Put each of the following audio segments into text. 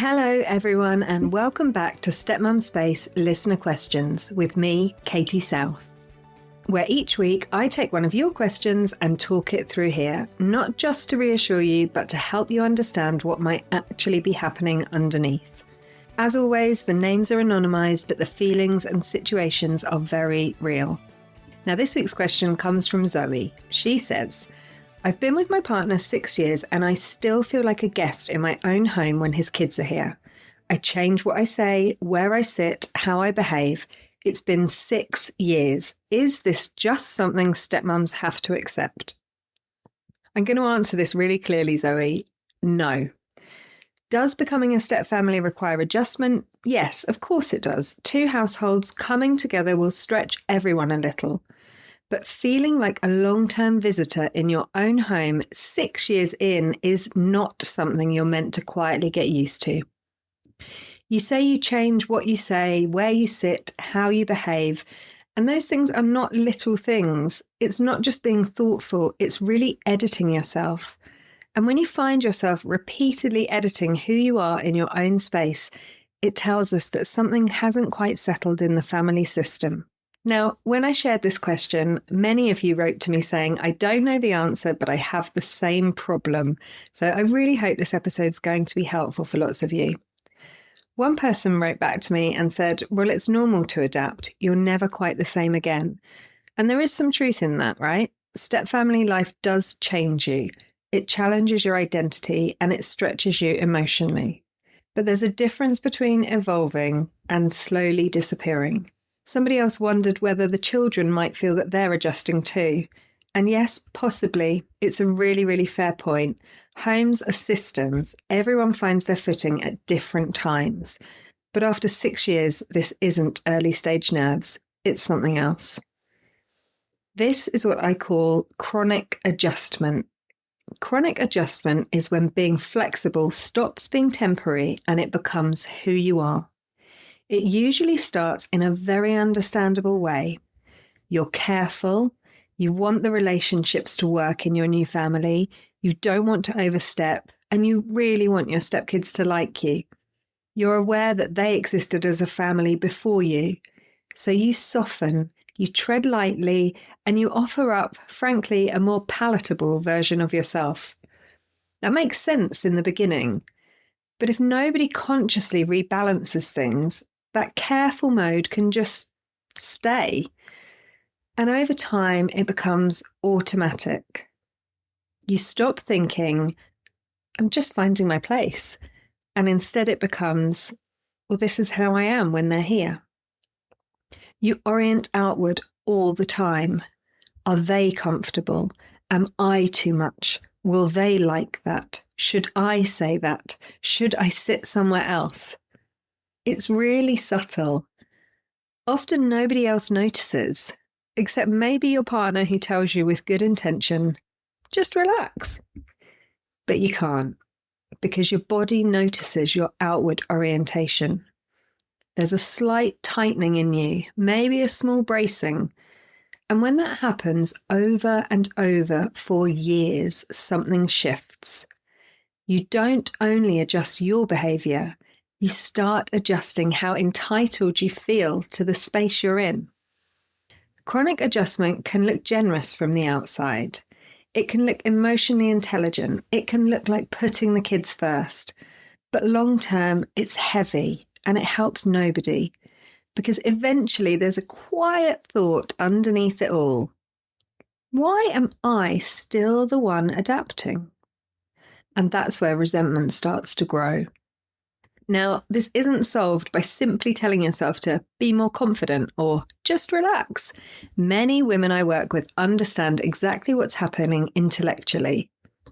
Hello everyone and welcome back to Stepmum Space Listener Questions with me, Katie South, where each week I take one of your questions and talk it through here, not just to reassure you, but to help you understand what might actually be happening underneath. As always, the names are anonymised, but the feelings and situations are very real. Now this week's question comes from Zoe. She says, I've been with my partner 6 years and I still feel like a guest in my own home when his kids are here. I change what I say, where I sit, how I behave. It's been 6 years. Is this just something stepmoms have to accept? I'm going to answer this really clearly, Zoe. No. Does becoming a stepfamily require adjustment? Yes, of course it does. Two households coming together will stretch everyone a little. But feeling like a long-term visitor in your own home 6 years in is not something you're meant to quietly get used to. You say you change what you say, where you sit, how you behave, and those things are not little things. It's not just being thoughtful, it's really editing yourself. And when you find yourself repeatedly editing who you are in your own space, it tells us that something hasn't quite settled in the family system. Now, when I shared this question, many of you wrote to me saying, I don't know the answer, but I have the same problem. So I really hope this episode's going to be helpful for lots of you. One person wrote back to me and said, well, it's normal to adapt. You're never quite the same again. And there is some truth in that, right? Stepfamily life does change you. It challenges your identity and it stretches you emotionally. But there's a difference between evolving and slowly disappearing. Somebody else wondered whether the children might feel that they're adjusting too. And yes, possibly. It's a really, really fair point. Homes are systems. Everyone finds their footing at different times. But after 6 years, this isn't early stage nerves. It's something else. This is what I call chronic adjustment. Chronic adjustment is when being flexible stops being temporary and it becomes who you are. It usually starts in a very understandable way. You're careful, you want the relationships to work in your new family, you don't want to overstep, and you really want your stepkids to like you. You're aware that they existed as a family before you, so you soften, you tread lightly, and you offer up, frankly, a more palatable version of yourself. That makes sense in the beginning, but if nobody consciously rebalances things, that careful mode can just stay. And over time, it becomes automatic. You stop thinking, I'm just finding my place. And instead it becomes, well, this is how I am when they're here. You orient outward all the time. Are they comfortable? Am I too much? Will they like that? Should I say that? Should I sit somewhere else? It's really subtle. Often nobody else notices, except maybe your partner who tells you with good intention, just relax. But you can't, because your body notices your outward orientation. There's a slight tightening in you, maybe a small bracing. And when that happens over and over for years, something shifts. You don't only adjust your behaviour, you start adjusting how entitled you feel to the space you're in. Chronic adjustment can look generous from the outside. It can look emotionally intelligent. It can look like putting the kids first. But long term, it's heavy and it helps nobody, because eventually there's a quiet thought underneath it all. Why am I still the one adapting? And that's where resentment starts to grow. Now, this isn't solved by simply telling yourself to be more confident or just relax. Many women I work with understand exactly what's happening intellectually.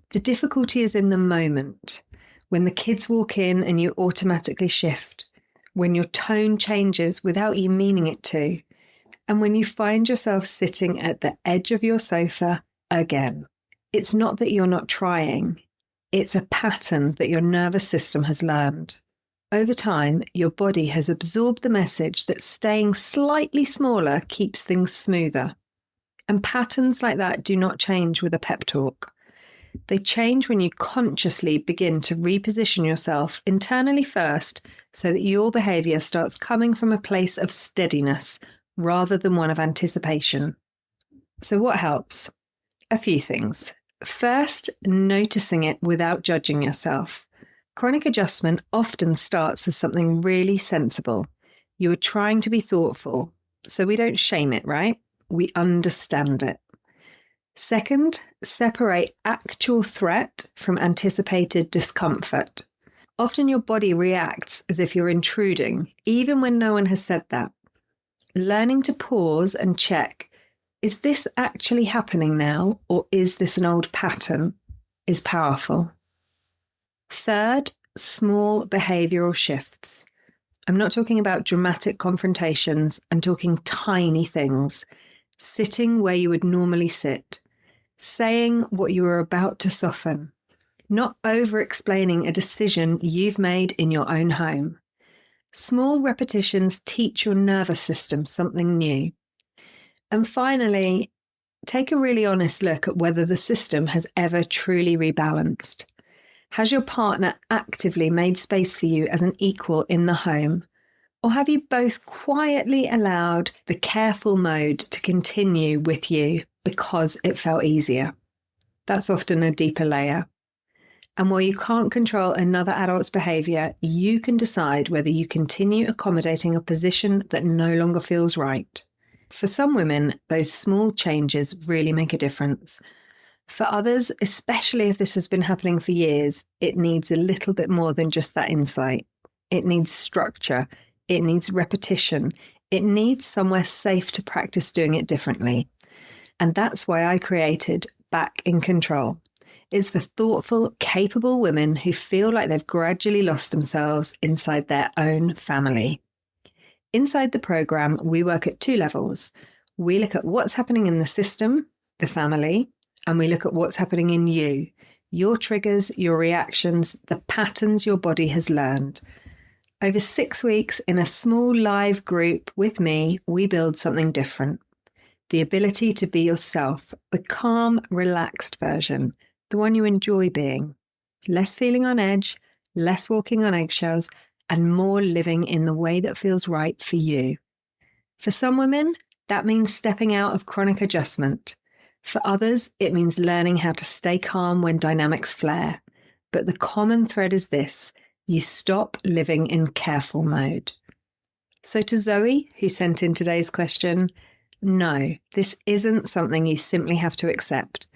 The difficulty is in the moment, when the kids walk in and you automatically shift, when your tone changes without you meaning it to, and when you find yourself sitting at the edge of your sofa again. It's not that you're not trying, it's a pattern that your nervous system has learned. Over time, your body has absorbed the message that staying slightly smaller keeps things smoother. And patterns like that do not change with a pep talk. They change when you consciously begin to reposition yourself internally first so that your behaviour starts coming from a place of steadiness rather than one of anticipation. So what helps? A few things. First, noticing it without judging yourself. Chronic adjustment often starts as something really sensible. You are trying to be thoughtful, so we don't shame it, right? We understand it. Second, separate actual threat from anticipated discomfort. Often your body reacts as if you're intruding, even when no one has said that. Learning to pause and check, is this actually happening now, or is this an old pattern, is powerful. Third, small behavioural shifts. I'm not talking about dramatic confrontations, I'm talking tiny things. Sitting where you would normally sit. Saying what you are about to soften. Not over-explaining a decision you've made in your own home. Small repetitions teach your nervous system something new. And finally, take a really honest look at whether the system has ever truly rebalanced. Has your partner actively made space for you as an equal in the home? Or have you both quietly allowed the careful mode to continue with you because it felt easier? That's often a deeper layer. And while you can't control another adult's behaviour, you can decide whether you continue accommodating a position that no longer feels right. For some women, those small changes really make a difference. For others, especially if this has been happening for years, it needs a little bit more than just that insight. It needs structure. It needs repetition. It needs somewhere safe to practice doing it differently. And that's why I created Back in Control. It's for thoughtful, capable women who feel like they've gradually lost themselves inside their own family. Inside the programme, we work at 2 levels. We look at what's happening in the system, the family, and we look at what's happening in you, your triggers, your reactions, the patterns your body has learned. Over 6 weeks in a small live group with me, we build something different. The ability to be yourself, the calm, relaxed version, the one you enjoy being. Less feeling on edge, less walking on eggshells, and more living in the way that feels right for you. For some women, that means stepping out of chronic adjustment. For others, it means learning how to stay calm when dynamics flare. But the common thread is this: you stop living in careful mode. So to Zoe, who sent in today's question, no, this isn't something you simply have to accept.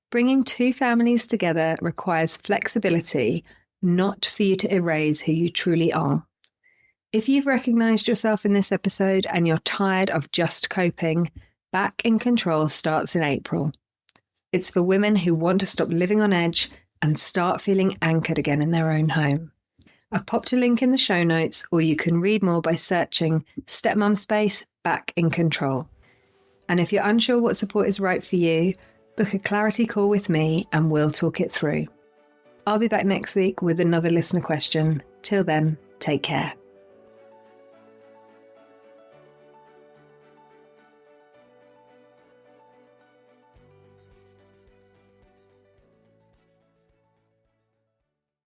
Bringing 2 families together requires flexibility, not for you to erase who you truly are. If you've recognised yourself in this episode and you're tired of just coping, Back in Control starts in April. It's for women who want to stop living on edge and start feeling anchored again in their own home. I've popped a link in the show notes, or you can read more by searching Stepmum space Back in Control. And if you're unsure what support is right for you, book a clarity call with me and we'll talk it through. I'll be back next week with another listener question. Till then, take care.